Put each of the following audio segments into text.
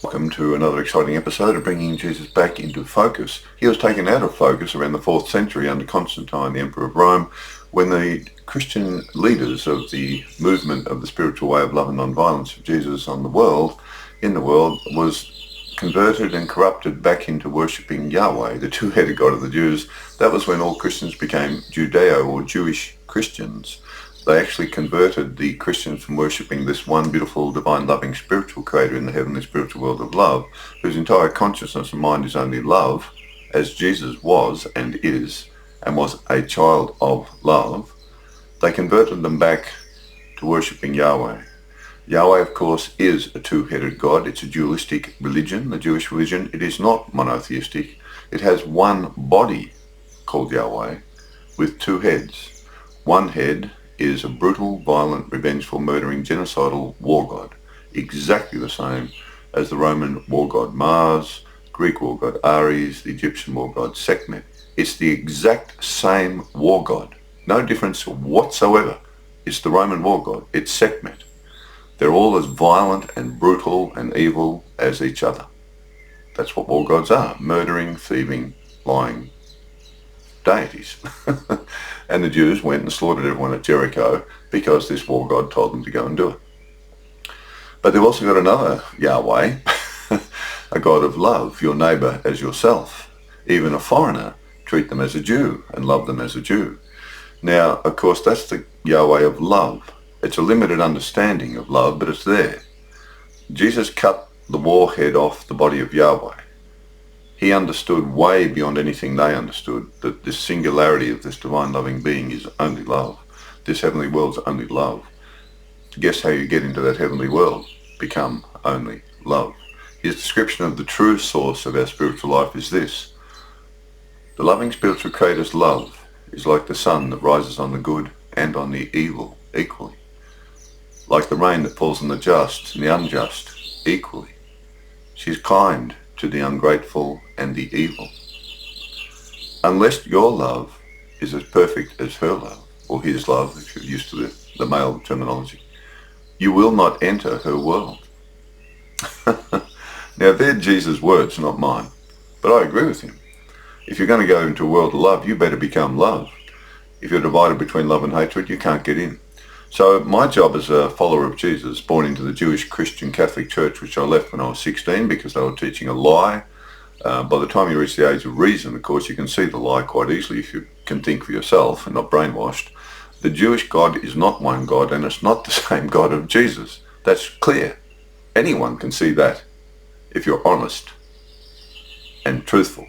Welcome to another exciting episode of bringing Jesus back into focus. He was taken out of focus around the 4th century under Constantine, the Emperor of Rome, when the Christian leaders of the movement of the spiritual way of love and non-violence of Jesus in the world, was converted and corrupted back into worshipping Yahweh, the two-headed God of the Jews. That was when all Christians became Judeo or Jewish Christians. They actually converted the Christians from worshipping this one beautiful, divine, loving, spiritual creator in the heavenly spiritual world of love, whose entire consciousness and mind is only love, as Jesus was and is, and was a child of love. They converted them back to worshipping Yahweh. Yahweh, of course, is a two-headed God. It's a dualistic religion, the Jewish religion. It is not monotheistic. It has one body called Yahweh with two heads. One head is a brutal, violent, revengeful, murdering, genocidal war god, exactly the same as the Roman war god Mars, Greek war god Ares, the Egyptian war god Sekhmet. It's the exact same war god. No difference whatsoever. It's the Roman war god. It's Sekhmet. They're all as violent and brutal and evil as each other. That's what war gods are. Murdering, thieving, lying deities. And the Jews went and slaughtered everyone at Jericho because this war god told them to go and do it. But they've also got another Yahweh, a God of love, your neighbour as yourself. Even a foreigner, treat them as a Jew and love them as a Jew. Now, of course, that's the Yahweh of love. It's a limited understanding of love, but it's there. Jesus cut the warhead off the body of Yahweh. He understood way beyond anything they understood that this singularity of this divine loving being is only love. This heavenly world's only love. Guess how you get into that heavenly world? Become only love. His description of the true source of our spiritual life is this. The loving spiritual creator's love is like the sun that rises on the good and on the evil equally. Like the rain that falls on the just and the unjust equally. She's kind to the ungrateful and the evil. Unless your love is as perfect as her love, or his love, if you're used to the male terminology, you will not enter her world. Now, they're Jesus' words, not mine, but I agree with him. If you're going to go into a world of love, you better become love. If you're divided between love and hatred, you can't get in. So my job as a follower of Jesus, born into the Jewish Christian Catholic Church, which I left when I was 16 because they were teaching a lie. By the time you reach the age of reason, of course, you can see the lie quite easily if you can think for yourself and not brainwashed. The Jewish God is not one God, and it's not the same God of Jesus. That's clear. Anyone can see that if you're honest and truthful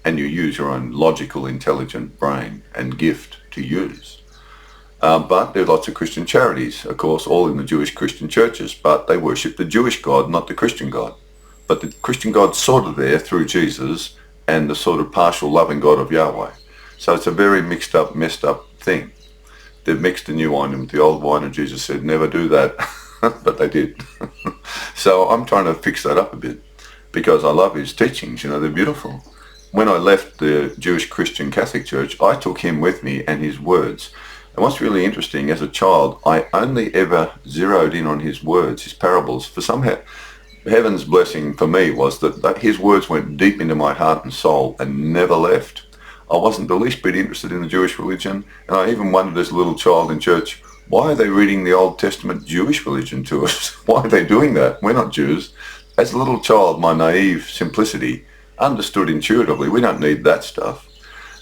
and you use your own logical, intelligent brain and gift to use. But there are lots of Christian charities, of course, all in the Jewish Christian churches, but they worship the Jewish God, not the Christian God. But the Christian God's sort of there through Jesus and the sort of partial loving God of Yahweh. So it's a very mixed up, messed up thing. They've mixed the new wine in with the old wine, and Jesus said, never do that. But they did. So I'm trying to fix that up a bit because I love his teachings, they're beautiful. When I left the Jewish Christian Catholic Church, I took him with me and his words. And what's really interesting, as a child, I only ever zeroed in on his words, his parables. For somehow, heaven's blessing for me was that his words went deep into my heart and soul and never left. I wasn't the least bit interested in the Jewish religion, and I even wondered as a little child in church, why are they reading the Old Testament Jewish religion to us? Why are they doing that? We're not Jews. As a little child, my naive simplicity understood intuitively, we don't need that stuff.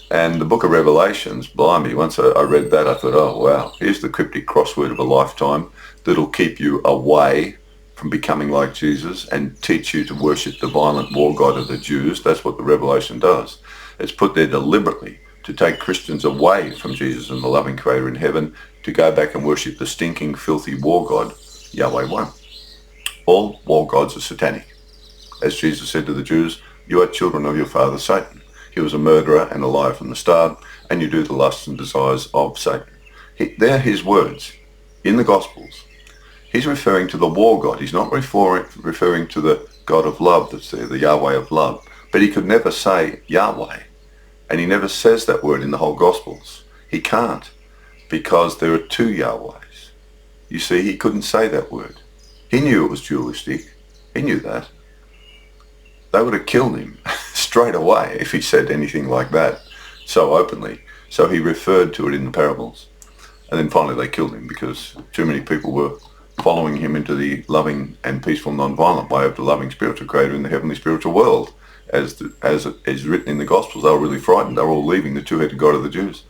And the book of Revelations, blimey, once I read that, I thought, oh, wow, here's the cryptic crossword of a lifetime that'll keep you away from becoming like Jesus and teach you to worship the violent war god of the Jews. That's what the Revelation does. It's put there deliberately to take Christians away from Jesus and the loving creator in heaven to go back and worship the stinking, filthy war god, Yahweh one. All war gods are satanic. As Jesus said to the Jews, you are children of your father Satan. He was a murderer and a liar from the start, and you do the lusts and desires of Satan. They're his words in the Gospels. He's referring to the war god. He's not referring to the God of love that's there, the Yahweh of love. But he could never say Yahweh, and he never says that word in the whole Gospels. He can't, because there are two Yahwehs. You see, he couldn't say that word. He knew it was dualistic. He knew that. they would have killed him straight away if he said anything like that so openly. So he referred to it in the parables. And then finally they killed him because too many people were following him into the loving and peaceful non-violent way of the loving spiritual creator in the heavenly spiritual world. As is written in the Gospels, they were really frightened. They were all leaving the two-headed God of the Jews.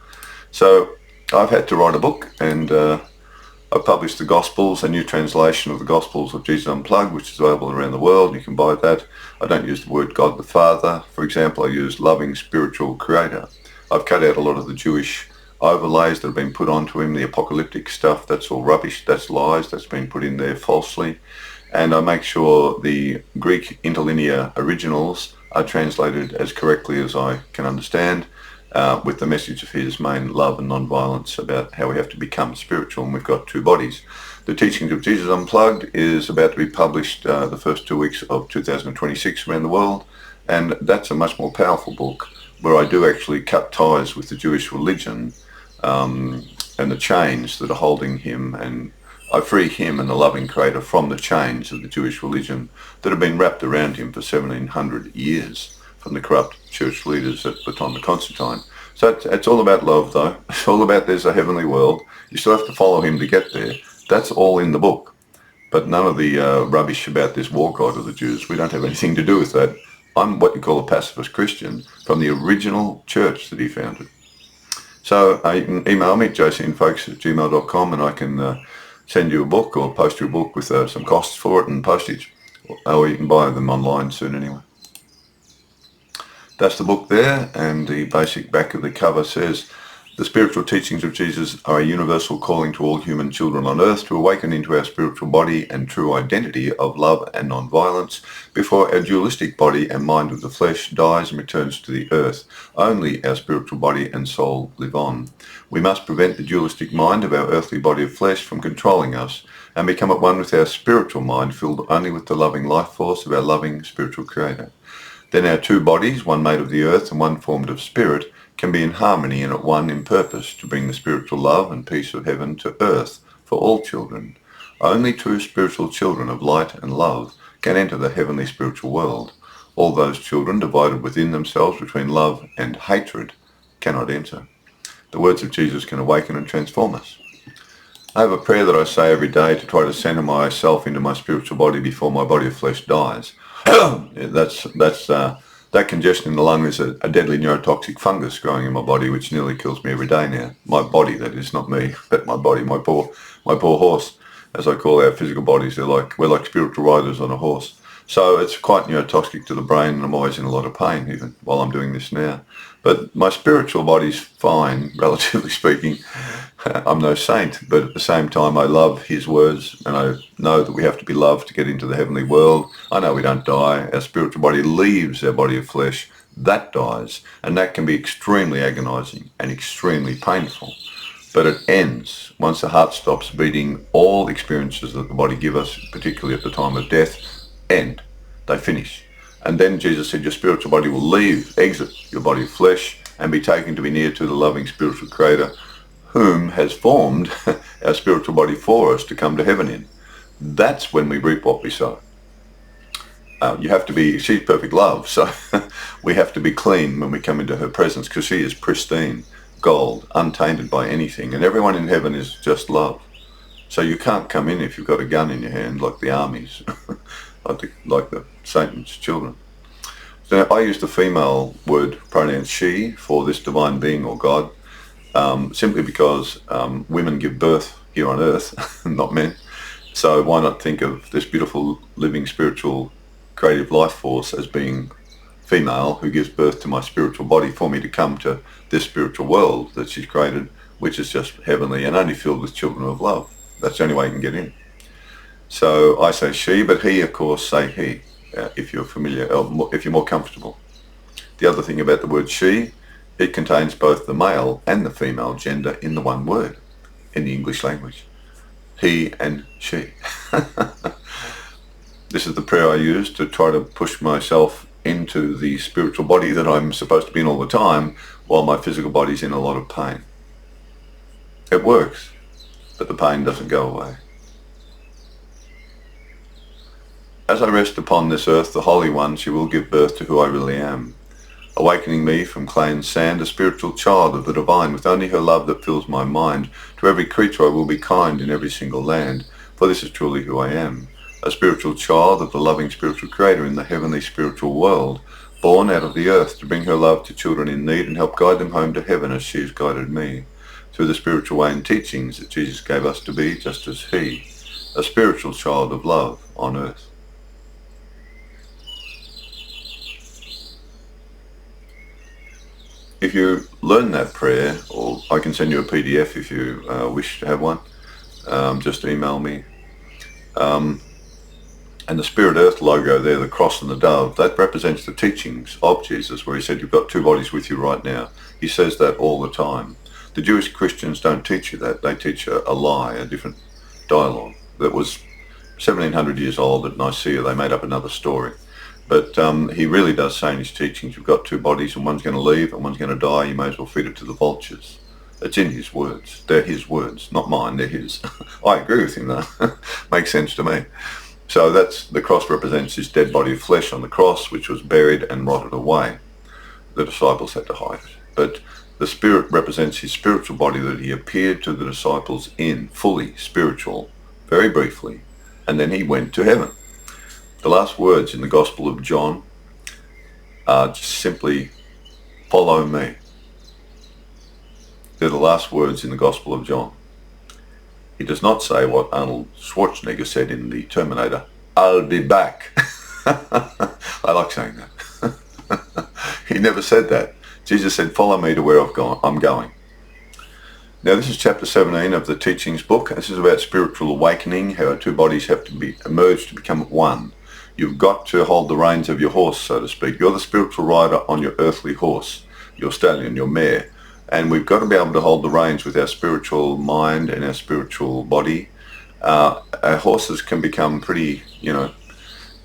So I've had to write a book, and I've published the Gospels, a new translation of the Gospels of Jesus Unplugged, which is available around the world. You can buy that. I don't use the word God the Father. For example, I use loving spiritual creator. I've cut out a lot of the Jewish overlays that have been put onto him, the apocalyptic stuff. That's all rubbish. That's lies. That's been put in there falsely. And I make sure the Greek interlinear originals are translated as correctly as I can understand, with the message of his main love and non-violence about how we have to become spiritual, and we've got two bodies. The Teachings of Jesus Unplugged is about to be published the first 2 weeks of 2026 around the world, and that's a much more powerful book where I do actually cut ties with the Jewish religion and the chains that are holding him, and I free him and the loving creator from the chains of the Jewish religion that have been wrapped around him for 1700 years from the corrupt church leaders at the time of Constantine. So it's all about love, though. It's all about there's a heavenly world. You still have to follow him to get there. That's all in the book. But none of the rubbish about this war god of the Jews. We don't have anything to do with that. I'm what you call a pacifist Christian from the original church that he founded. So you can email me, jcinfolks@gmail.com, and I can send you a book or post you a book with some costs for it and postage. Or you can buy them online soon anyway. That's the book there, and the basic back of the cover says, the spiritual teachings of Jesus are a universal calling to all human children on earth to awaken into our spiritual body and true identity of love and non-violence before our dualistic body and mind of the flesh dies and returns to the earth. Only our spiritual body and soul live on. We must prevent the dualistic mind of our earthly body of flesh from controlling us and become at one with our spiritual mind filled only with the loving life force of our loving spiritual creator. Then our two bodies, one made of the earth and one formed of spirit, can be in harmony and at one in purpose to bring the spiritual love and peace of heaven to earth for all children. Only true spiritual children of light and love can enter the heavenly spiritual world. All those children divided within themselves between love and hatred cannot enter. The words of Jesus can awaken and transform us. I have a prayer that I say every day to try to center myself into my spiritual body before my body of flesh dies. That congestion in the lung is a deadly neurotoxic fungus growing in my body, which nearly kills me every day now. My body, that is, not me, but my body, my poor horse, as I call our physical bodies. We're like spiritual riders on a horse. So it's quite neurotoxic to the brain, and I'm always in a lot of pain, even while I'm doing this now. But my spiritual body's fine, relatively speaking. I'm no saint, but at the same time I love his words, and I know that we have to be loved to get into the heavenly world. I know we don't die. Our spiritual body leaves our body of flesh. That dies, and that can be extremely agonizing and extremely painful. But it ends. Once the heart stops beating, all experiences that the body gives us, particularly at the time of death, end. They finish. And then Jesus said your spiritual body will exit your body of flesh and be taken to be near to the loving spiritual creator whom has formed our spiritual body for us to come to heaven in. That's when we reap what we sow. You have to be, she's perfect love, so we have to be clean when we come into her presence because she is pristine, gold, untainted by anything, and everyone in heaven is just love. So you can't come in if you've got a gun in your hand like the armies, like the Satan's children. So I use the female word pronoun she for this divine being or God, simply because women give birth here on earth, not men. So why not think of this beautiful living spiritual creative life force as being female who gives birth to my spiritual body for me to come to this spiritual world that she's created, which is just heavenly and only filled with children of love. That's the only way you can get in. So I say she, but he, of course, say he, if you're familiar, if you're more comfortable. The other thing about the word she, it contains both the male and the female gender in the one word in the English language. He and she. This is the prayer I use to try to push myself into the spiritual body that I'm supposed to be in all the time while my physical body's in a lot of pain. It works, but the pain doesn't go away. As I rest upon this earth, the Holy One, she will give birth to who I really am, awakening me from clay and sand, a spiritual child of the divine, with only her love that fills my mind. To every creature I will be kind in every single land, for this is truly who I am, a spiritual child of the loving spiritual creator in the heavenly spiritual world, born out of the earth to bring her love to children in need and help guide them home to heaven as she has guided me, through the spiritual way and teachings that Jesus gave us to be just as he, a spiritual child of love on earth. If you learn that prayer, or I can send you a PDF if you wish to have one, just email me. And the Spirit Earth logo there, the cross and the dove, that represents the teachings of Jesus, where he said you've got two bodies with you right now. He says that all the time. The Jewish Christians don't teach you that. They teach a lie, a different dialogue that was 1700 years old at Nicaea. They made up another story. But he really does say in his teachings, you've got two bodies and one's going to leave and one's going to die. You may as well feed it to the vultures. It's in his words. They're his words, not mine. They're his. I agree with him though. Makes sense to me. So the cross represents his dead body of flesh on the cross, which was buried and rotted away. The disciples had to hide it. But the Spirit represents his spiritual body that he appeared to the disciples in, fully spiritual, very briefly, and then he went to heaven. The last words in the Gospel of John are just simply, follow me. They're the last words in the Gospel of John. He does not say what Arnold Schwarzenegger said in The Terminator, I'll be back. I like saying that. He never said that. Jesus said, follow me to where I'm going. Now this is chapter 17 of the teachings book. This is about spiritual awakening, how our two bodies have to be merged to become one. You've got to hold the reins of your horse, so to speak. You're the spiritual rider on your earthly horse, your stallion, your mare. And we've got to be able to hold the reins with our spiritual mind and our spiritual body. Our horses can become pretty,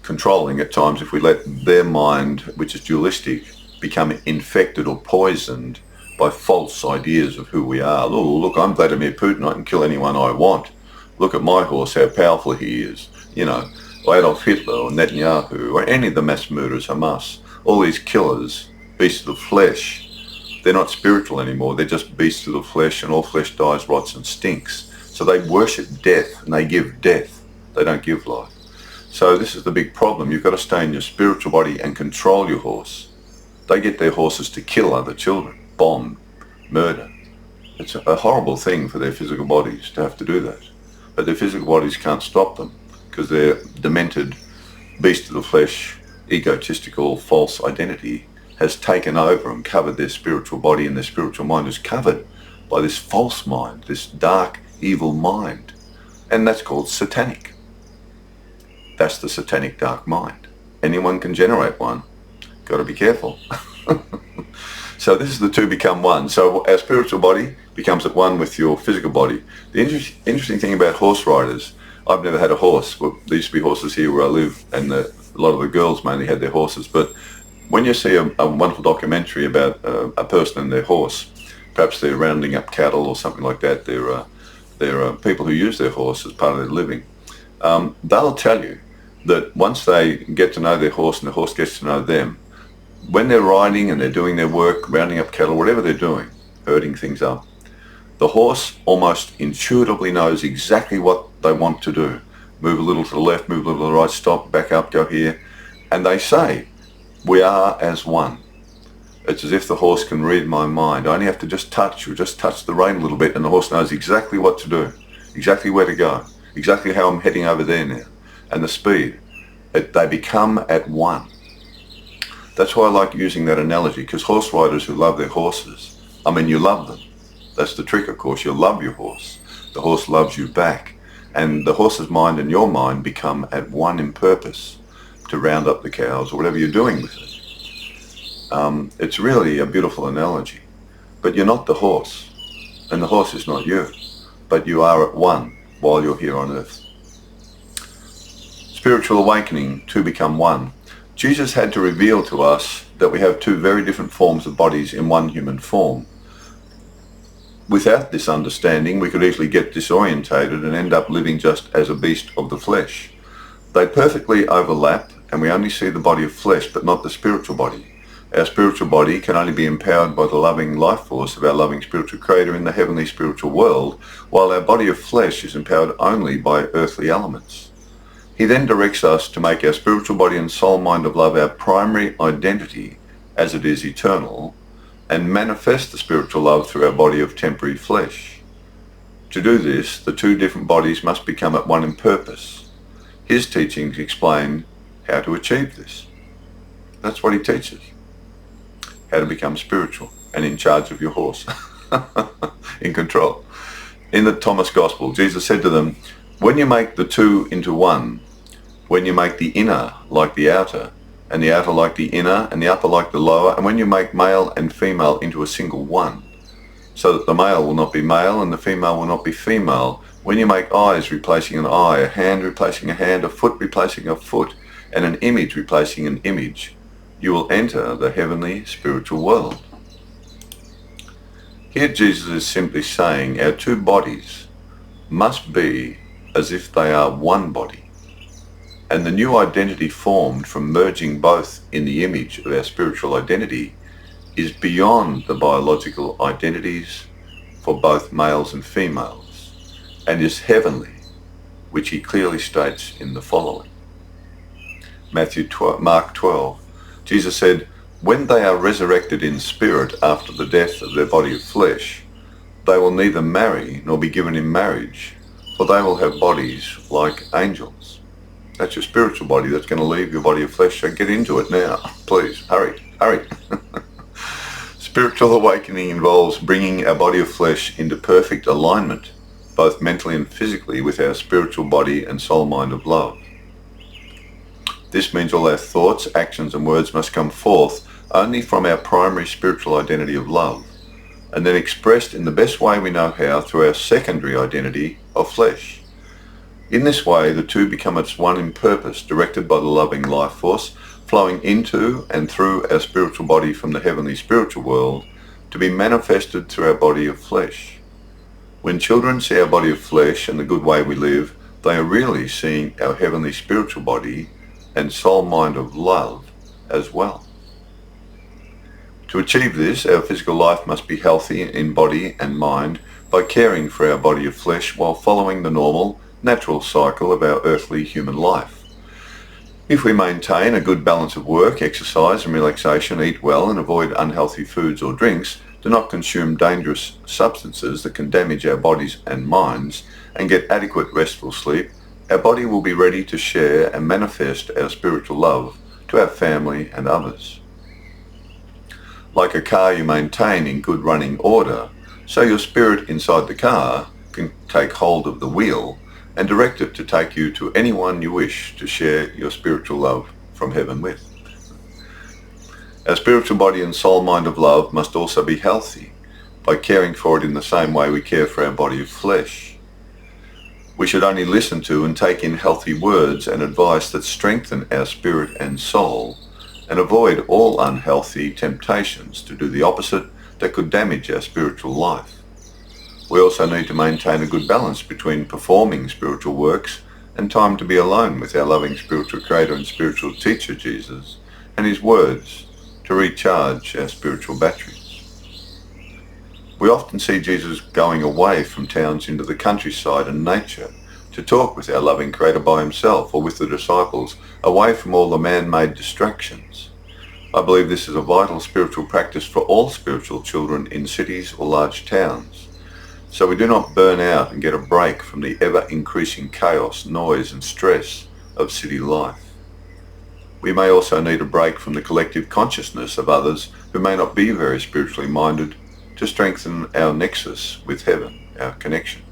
controlling at times if we let their mind, which is dualistic, become infected or poisoned by false ideas of who we are. Oh, look, I'm Vladimir Putin. I can kill anyone I want. Look at my horse, how powerful he is. Or Adolf Hitler or Netanyahu or any of the mass murderers, Hamas. All these killers, beasts of the flesh, they're not spiritual anymore. They're just beasts of the flesh, and all flesh dies, rots and stinks. So they worship death and they give death. They don't give life. So this is the big problem. You've got to stay in your spiritual body and control your horse. They get their horses to kill other children, bomb, murder. It's a horrible thing for their physical bodies to have to do that. But their physical bodies can't stop them because their demented beast of the flesh, egotistical, false identity has taken over and covered their spiritual body, and their spiritual mind is covered by this false mind, this dark, evil mind. And that's called satanic. That's the satanic dark mind. Anyone can generate one. Got to be careful. So this is the two become one. So our spiritual body becomes at one with your physical body. The interesting thing about horse riders, I've never had a horse. Well, there used to be horses here where I live, and a lot of the girls mainly had their horses. But when you see a wonderful documentary about a person and their horse, perhaps they're rounding up cattle or something like that, they're people who use their horse as part of their living. They'll tell you that once they get to know their horse and the horse gets to know them, when they're riding and they're doing their work, rounding up cattle, whatever they're doing, herding things up, the horse almost intuitively knows exactly what they want to do. Move a little to the left, move a little to the right, stop, back up, go here. And they say, we are as one. It's as if the horse can read my mind. I only have to just touch the rein a little bit, and the horse knows exactly what to do, exactly where to go, exactly how I'm heading over there now, and the speed. They become at one. That's why I like using that analogy, because horse riders who love their horses, you love them. That's the trick, of course. You love your horse. The horse loves you back. And the horse's mind and your mind become at one in purpose to round up the cows or whatever you're doing with it. It's really a beautiful analogy. But you're not the horse, and the horse is not you. But you are at one while you're here on earth. Spiritual awakening to become one. Jesus had to reveal to us that we have two very different forms of bodies in one human form. Without this understanding, we could easily get disorientated and end up living just as a beast of the flesh. They perfectly overlap, and we only see the body of flesh, but not the spiritual body. Our spiritual body can only be empowered by the loving life force of our loving spiritual creator in the heavenly spiritual world, while our body of flesh is empowered only by earthly elements. He then directs us to make our spiritual body and soul mind of love our primary identity, as it is eternal, and manifest the spiritual love through our body of temporary flesh. To do this, the two different bodies must become at one in purpose. His teachings explain how to achieve this. That's what he teaches. How to become spiritual and in charge of your horse. In control. In the Thomas Gospel, Jesus said to them, "When you make the two into one, when you make the inner like the outer, and the outer like the inner, and the upper like the lower, and when you make male and female into a single one, so that the male will not be male and the female will not be female, when you make eyes replacing an eye, a hand replacing a hand, a foot replacing a foot, and an image replacing an image, you will enter the heavenly spiritual world." Here Jesus is simply saying our two bodies must be as if they are one body, and the new identity formed from merging both in the image of our spiritual identity is beyond the biological identities for both males and females, and is heavenly, which he clearly states in the following. Mark 12, Jesus said, "When they are resurrected in spirit after the death of their body of flesh, they will neither marry nor be given in marriage, for they will have bodies like angels." That's your spiritual body that's going to leave your body of flesh, so get into it now. Please, hurry. Spiritual awakening involves bringing our body of flesh into perfect alignment, both mentally and physically, with our spiritual body and soul mind of love. This means all our thoughts, actions and words must come forth only from our primary spiritual identity of love, and then expressed in the best way we know how through our secondary identity of flesh. In this way, the two become as one in purpose, directed by the loving life force, flowing into and through our spiritual body from the heavenly spiritual world, to be manifested through our body of flesh. When children see our body of flesh and the good way we live, they are really seeing our heavenly spiritual body and soul mind of love as well. To achieve this, our physical life must be healthy in body and mind by caring for our body of flesh while following the normal, natural cycle of our earthly human life. If we maintain a good balance of work, exercise and relaxation, eat well and avoid unhealthy foods or drinks, do not consume dangerous substances that can damage our bodies and minds, and get adequate restful sleep, our body will be ready to share and manifest our spiritual love to our family and others. Like a car you maintain in good running order, so your spirit inside the car can take hold of the wheel and direct it to take you to anyone you wish to share your spiritual love from heaven with. Our spiritual body and soul mind of love must also be healthy by caring for it in the same way we care for our body of flesh. We should only listen to and take in healthy words and advice that strengthen our spirit and soul, and avoid all unhealthy temptations to do the opposite that could damage our spiritual life. We also need to maintain a good balance between performing spiritual works and time to be alone with our loving spiritual creator and spiritual teacher Jesus and his words to recharge our spiritual batteries. We often see Jesus going away from towns into the countryside and nature to talk with our loving creator by himself or with the disciples, away from all the man-made distractions. I believe this is a vital spiritual practice for all spiritual children in cities or large towns, so we do not burn out and get a break from the ever-increasing chaos, noise and stress of city life. We may also need a break from the collective consciousness of others who may not be very spiritually minded to strengthen our nexus with heaven, our connection.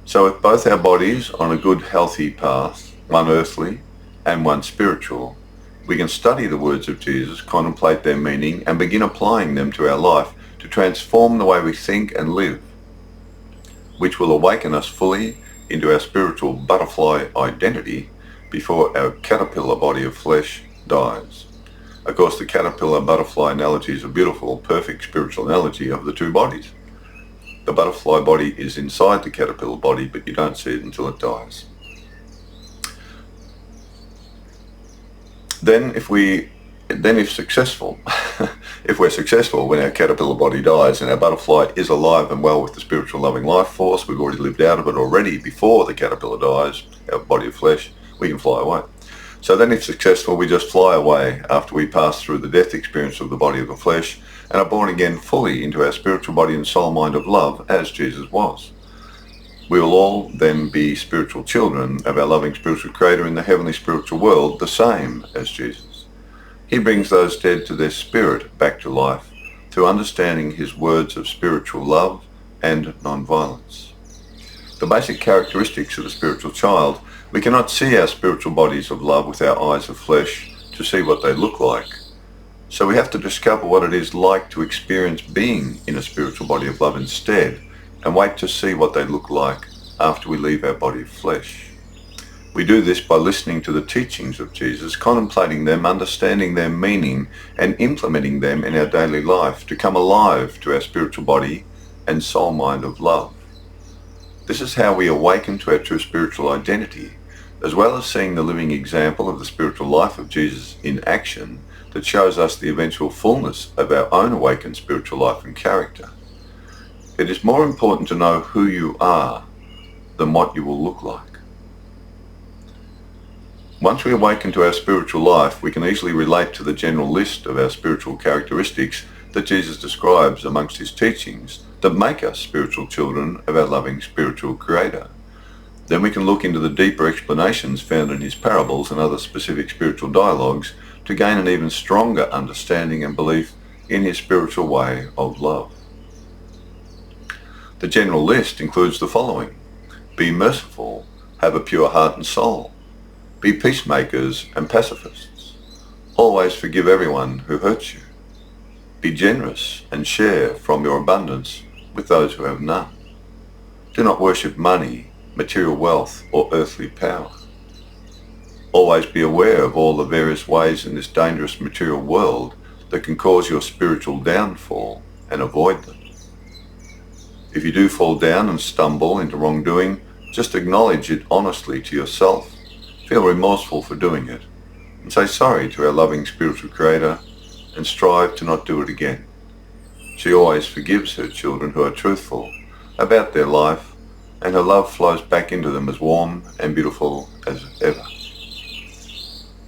So with both our bodies on a good healthy path, one earthly and one spiritual, we can study the words of Jesus, contemplate their meaning and begin applying them to our life to transform the way we think and live, which will awaken us fully into our spiritual butterfly identity before our caterpillar body of flesh dies. Of course, the caterpillar-butterfly analogy is a beautiful, perfect spiritual analogy of the two bodies. The butterfly body is inside the caterpillar body, but you don't see it until it dies. Then if successful, if we're successful when our caterpillar body dies and our butterfly is alive and well with the spiritual loving life force, we've already lived out of it already before the caterpillar dies, our body of flesh, we can fly away. So then if successful, we just fly away after we pass through the death experience of the body of the flesh and are born again fully into our spiritual body and soul mind of love as Jesus was. We will all then be spiritual children of our loving spiritual creator in the heavenly spiritual world, the same as Jesus. He brings those dead to their spirit back to life through understanding his words of spiritual love and non-violence. The basic characteristics of a spiritual child: we cannot see our spiritual bodies of love with our eyes of flesh to see what they look like. So we have to discover what it is like to experience being in a spiritual body of love instead, and wait to see what they look like after we leave our body of flesh. We do this by listening to the teachings of Jesus, contemplating them, understanding their meaning, and implementing them in our daily life to come alive to our spiritual body and soul mind of love. This is how we awaken to our true spiritual identity, as well as seeing the living example of the spiritual life of Jesus in action that shows us the eventual fullness of our own awakened spiritual life and character. It is more important to know who you are than what you will look like. Once we awaken to our spiritual life, we can easily relate to the general list of our spiritual characteristics that Jesus describes amongst his teachings that make us spiritual children of our loving spiritual creator. Then we can look into the deeper explanations found in his parables and other specific spiritual dialogues to gain an even stronger understanding and belief in his spiritual way of love. The general list includes the following: be merciful, have a pure heart and soul, be peacemakers and pacifists, always forgive everyone who hurts you, be generous and share from your abundance with those who have none, do not worship money, material wealth, or earthly power. Always be aware of all the various ways in this dangerous material world that can cause your spiritual downfall and avoid them. If you do fall down and stumble into wrongdoing, just acknowledge it honestly to yourself, feel remorseful for doing it, and say sorry to our loving spiritual creator and strive to not do it again. She always forgives her children who are truthful about their life, and her love flows back into them as warm and beautiful as ever.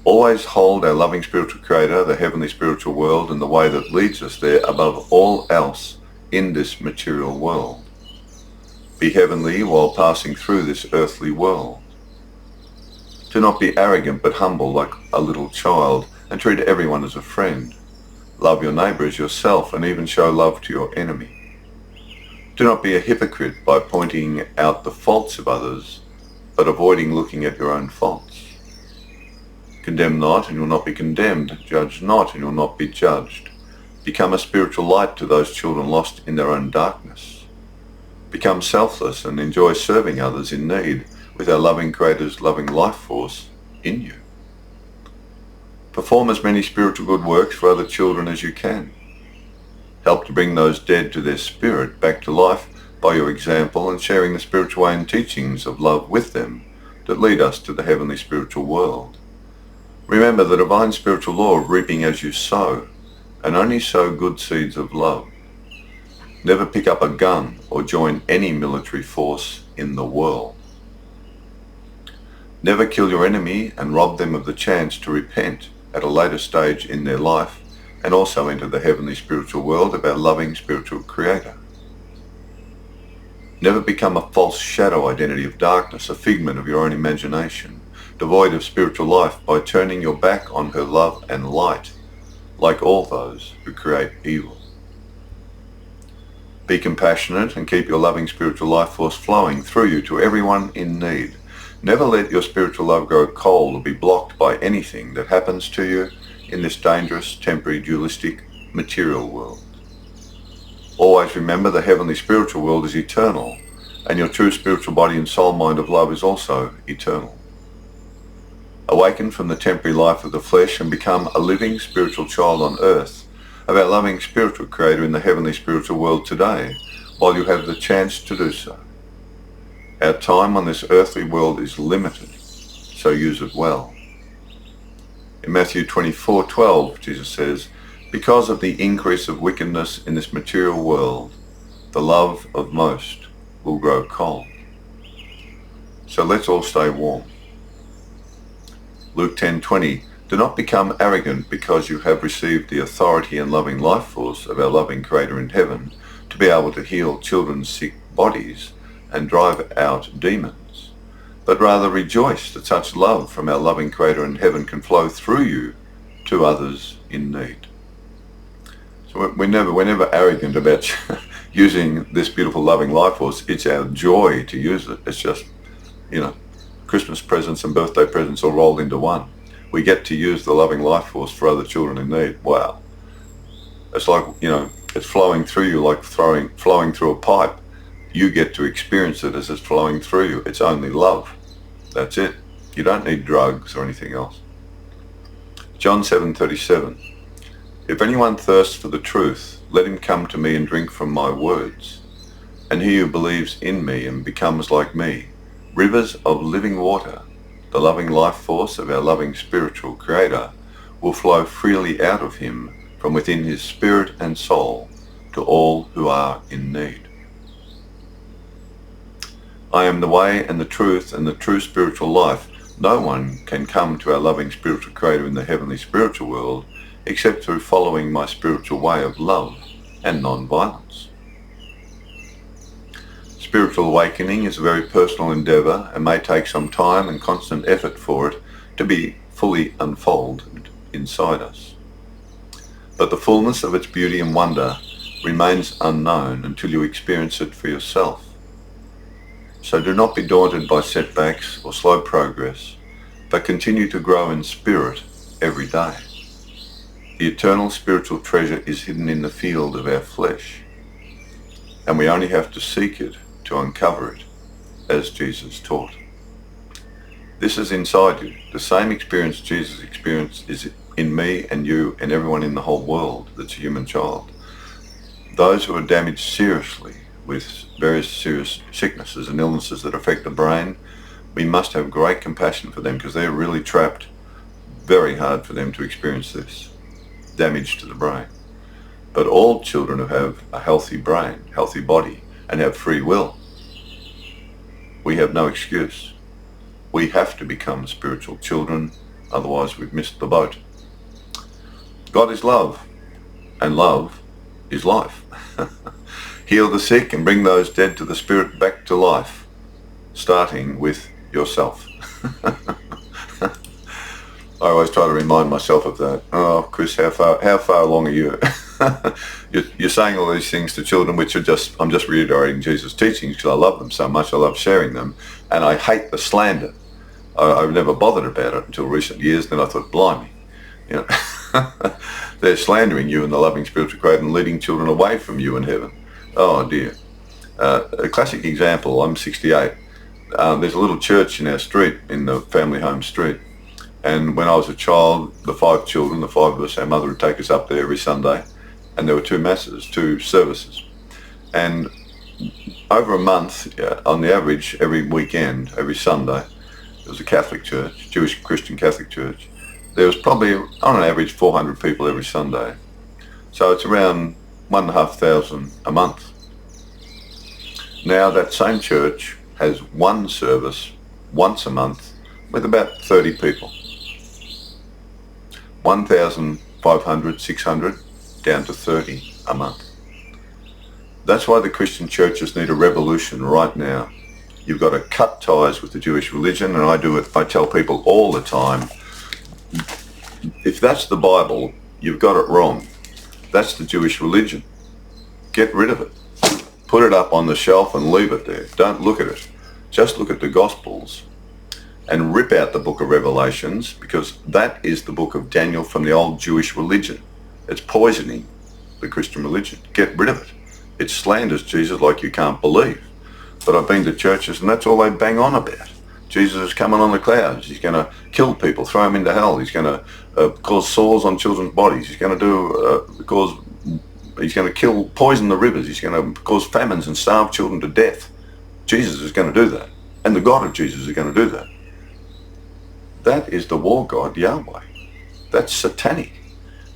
Always hold our loving spiritual creator, the heavenly spiritual world, and the way that leads us there above all else in this material world. Be heavenly while passing through this earthly world. Do not be arrogant but humble like a little child, and treat everyone as a friend. Love your neighbour as yourself, and even show love to your enemy. Do not be a hypocrite by pointing out the faults of others, but avoiding looking at your own faults. Condemn not, and you'll not be condemned. Judge not, and you'll not be judged. Become a spiritual light to those children lost in their own darkness. Become selfless and enjoy serving others in need with our loving Creator's loving life force in you. Perform as many spiritual good works for other children as you can. Help to bring those dead to their spirit back to life by your example and sharing the spiritual way and teachings of love with them that lead us to the heavenly spiritual world. Remember the divine spiritual law of reaping as you sow, and only sow good seeds of love. Never pick up a gun or join any military force in the world. Never kill your enemy and rob them of the chance to repent at a later stage in their life and also enter the heavenly spiritual world of our loving spiritual creator. Never become a false shadow identity of darkness, a figment of your own imagination, devoid of spiritual life by turning your back on her love and light, like all those who create evil. Be compassionate and keep your loving spiritual life force flowing through you to everyone in need. Never let your spiritual love grow cold or be blocked by anything that happens to you in this dangerous, temporary, dualistic, material world. Always remember the heavenly spiritual world is eternal, and your true spiritual body and soul mind of love is also eternal. Awaken from the temporary life of the flesh and become a living spiritual child on earth of our loving spiritual creator in the heavenly spiritual world today, while you have the chance to do so. Our time on this earthly world is limited, so use it well. In Matthew 24:12, Jesus says, "Because of the increase of wickedness in this material world, the love of most will grow cold." So let's all stay warm. Luke 10:20, "Do not become arrogant because you have received the authority and loving life force of our loving Creator in heaven to be able to heal children's sick bodies and drive out demons. But rather rejoice that such love from our loving Creator in heaven can flow through you to others in need." So we're never arrogant about using this beautiful loving life force. It's our joy to use it. It's just, Christmas presents and birthday presents all rolled into one. We get to use the loving life force for other children in need. Wow. It's like, it's flowing through you like flowing through a pipe. You get to experience it as it's flowing through you. It's only love. That's it. You don't need drugs or anything else. John 7:37, "If anyone thirsts for the truth, let him come to me and drink from my words. And he who believes in me and becomes like me, rivers of living water, the loving life force of our loving spiritual Creator, will flow freely out of him from within his spirit and soul to all who are in need." "I am the way and the truth and the true spiritual life. No one can come to our loving spiritual Creator in the heavenly spiritual world except through following my spiritual way of love and non-violence." Spiritual awakening is a very personal endeavour and may take some time and constant effort for it to be fully unfolded inside us. But the fullness of its beauty and wonder remains unknown until you experience it for yourself. So do not be daunted by setbacks or slow progress, but continue to grow in spirit every day. The eternal spiritual treasure is hidden in the field of our flesh, and we only have to seek it to uncover it, as Jesus taught. This is inside you. The same experience Jesus experienced is in me and you and everyone in the whole world that's a human child. Those who are damaged seriously with various serious sicknesses and illnesses that affect the brain, we must have great compassion for them because they're really trapped. Very hard for them to experience this damage to the brain. But all children who have a healthy brain, healthy body, and have free will, we have no excuse. We have to become spiritual children, otherwise we've missed the boat. God is love, and love is life. Heal the sick and bring those dead to the spirit back to life, starting with yourself. I always try to remind myself of that. "Oh, Chris, how far along are you?" You're saying all these things to children, which are I'm just reiterating Jesus' teachings because I love them so much. I love sharing them, and I hate the slander. I've never bothered about it until recent years. Then I thought, blimey, they're slandering you in the loving spiritual Creator and leading children away from you in heaven. Oh dear. A classic example. I'm 68. There's a little church in our street, in the family home street. And when I was a child, the five children, the five of us, our mother would take us up there every Sunday, and there were two masses, two services. And over a month, on the average, every weekend, every Sunday, it was a Catholic church, Jewish Christian Catholic church. There was probably, on an average, 400 people every Sunday. So it's around 1,500 a month. Now that same church has one service once a month with about 30 people. 1,500, 600, down to 30 a month. That's why the Christian churches need a revolution right now. You've got to cut ties with the Jewish religion, and I do it. I tell people all the time, if that's the Bible, you've got it wrong. That's the Jewish religion. Get rid of it. Put it up on the shelf and leave it there. Don't look at it. Just look at the Gospels and rip out the book of Revelations, because that is the book of Daniel from the old Jewish religion. It's poisoning the Christian religion. Get rid of it. It slanders Jesus like you can't believe. But I've been to churches and that's all they bang on about. Jesus is coming on the clouds. He's going to kill people, throw them into hell. He's going to cause sores on children's bodies. He's going to he's going to poison the rivers. He's going to cause famines and starve children to death. Jesus is going to do that. And the God of Jesus is going to do that. That is the war God, Yahweh. That's satanic.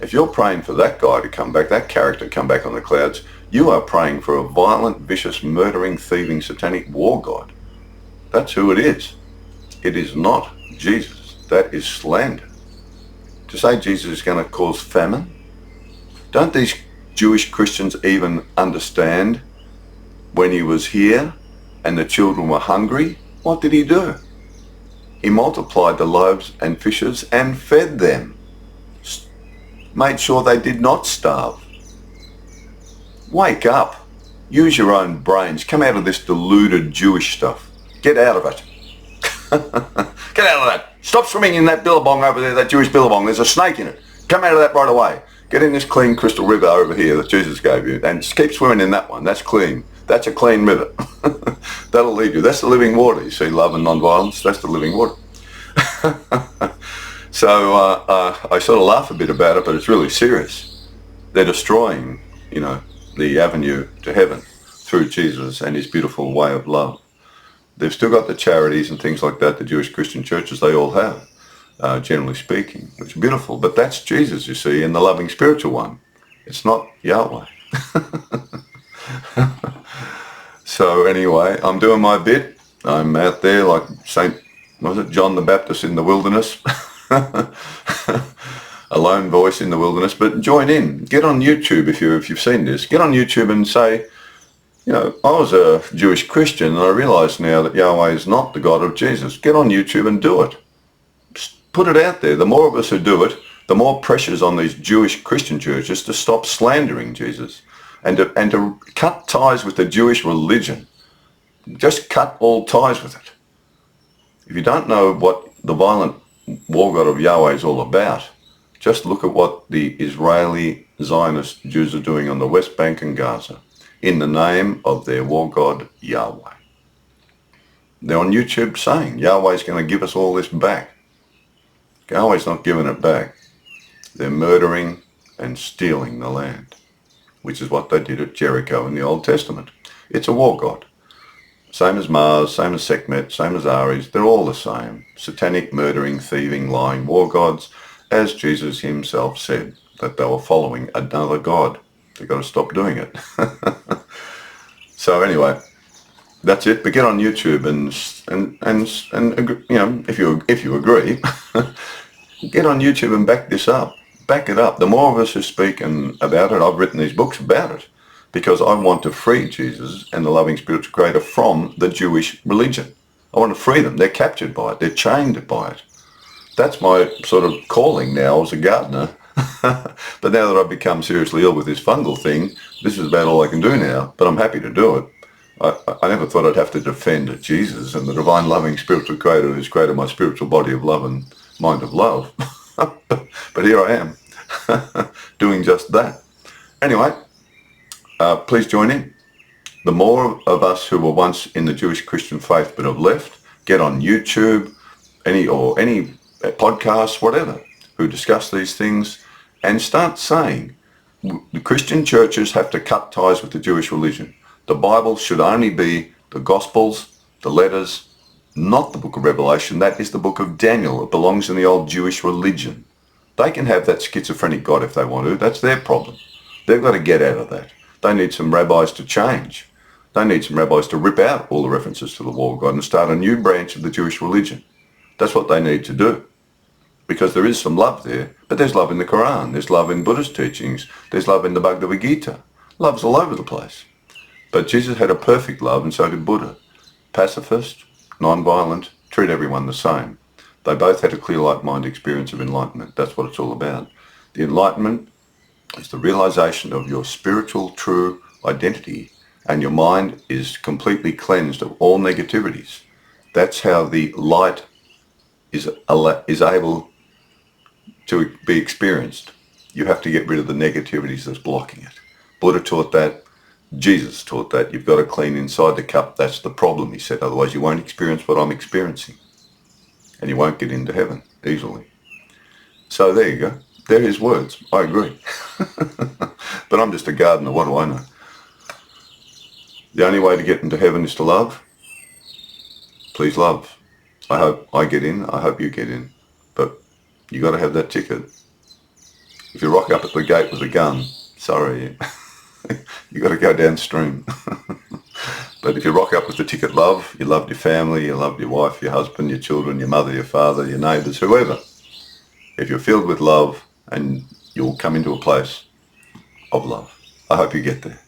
If you're praying for that guy to come back, that character to come back on the clouds, you are praying for a violent, vicious, murdering, thieving, satanic war god. That's who it is. It is not Jesus. That is slander. To say Jesus is going to cause famine? Don't these Jewish Christians even understand when he was here and the children were hungry? What did he do? He multiplied the loaves and fishes and fed them. Made sure they did not starve. Wake up. Use your own brains. Come out of this deluded Jewish stuff. Get out of it. Get out of that. Stop swimming in that billabong over there, that Jewish billabong. There's a snake in it. Come out of that right away. Get in this clean crystal river over here that Jesus gave you and keep swimming in that one. That's clean. That's a clean river. That'll lead you. That's the living water. You see, love and non-violence, that's the living water. So I sort of laugh a bit about it, but it's really serious. They're destroying, the avenue to heaven through Jesus and his beautiful way of love. They've still got the charities and things like that, the Jewish Christian churches, they all have, generally speaking, which is beautiful. But that's Jesus, you see, and the loving spiritual one. It's not Yahweh. So anyway, I'm doing my bit. I'm out there like John the Baptist in the wilderness. A lone voice in the wilderness. But join in. Get on YouTube if you've seen this. Get on YouTube and say, I was a Jewish Christian and I realize now that Yahweh is not the God of Jesus. Get on YouTube and do it. Just put it out there. The more of us who do it, the more pressures on these Jewish Christian churches to stop slandering Jesus and to cut ties with the Jewish religion. Just cut all ties with it. If you don't know what the violent war god of Yahweh is all about, just look at what the Israeli Zionist Jews are doing on the West Bank and Gaza in the name of their war god Yahweh. They're on YouTube saying Yahweh's going to give us all this back. Yahweh's not giving it back. They're murdering and stealing the land, which is what they did at Jericho in the Old Testament. It's a war god. Same as Mars, same as Sekhmet, same as Ares. They're all the same. Satanic, murdering, thieving, lying war gods, as Jesus himself said that they were following another god. They've got to stop doing it. So anyway, that's it. But get on YouTube and if you agree, get on YouTube and back this up. Back it up. The more of us who speak about it, I've written these books about it, because I want to free Jesus and the loving spiritual creator from the Jewish religion. I want to free them. They're captured by it. They're chained by it. That's my sort of calling now as a gardener. But now that I've become seriously ill with this fungal thing, this is about all I can do now, but I'm happy to do it. I never thought I'd have to defend Jesus and the divine loving spiritual creator who's created my spiritual body of love and mind of love. But here I am, doing just that. Anyway, please join in. The more of us who were once in the Jewish Christian faith but have left, get on YouTube, any podcasts, whatever, who discuss these things, and start saying the Christian churches have to cut ties with the Jewish religion. The Bible should only be the Gospels, the letters, not the book of Revelation. That is the book of Daniel. It belongs in the old Jewish religion. They can have that schizophrenic God if they want to. That's their problem. They've got to get out of that. They need some rabbis to change. They need some rabbis to rip out all the references to the war of God and start a new branch of the Jewish religion. That's what they need to do. Because there is some love there, but there's love in the Quran, there's love in Buddhist teachings, there's love in the Bhagavad Gita. Love's all over the place. But Jesus had a perfect love, and so did Buddha. Pacifist, non-violent, treat everyone the same. They both had a clear light-mind experience of enlightenment. That's what it's all about. The enlightenment is the realization of your spiritual true identity, and your mind is completely cleansed of all negativities. That's how the light is able to be experienced. You have to get rid of the negativities that's blocking it. Buddha taught that. Jesus taught that. You've got to clean inside the cup. That's the problem, he said. Otherwise you won't experience what I'm experiencing. And you won't get into heaven easily. So there you go. They're his words. I agree. But I'm just a gardener. What do I know? The only way to get into heaven is to love. Please love. I hope I get in. I hope you get in. But you got to have that ticket. If you rock up at the gate with a gun, sorry, you got to go downstream. But if you rock up with the ticket love, you loved your family, you loved your wife, your husband, your children, your mother, your father, your neighbours, whoever. If you're filled with love, and you'll come into a place of love. I hope you get there.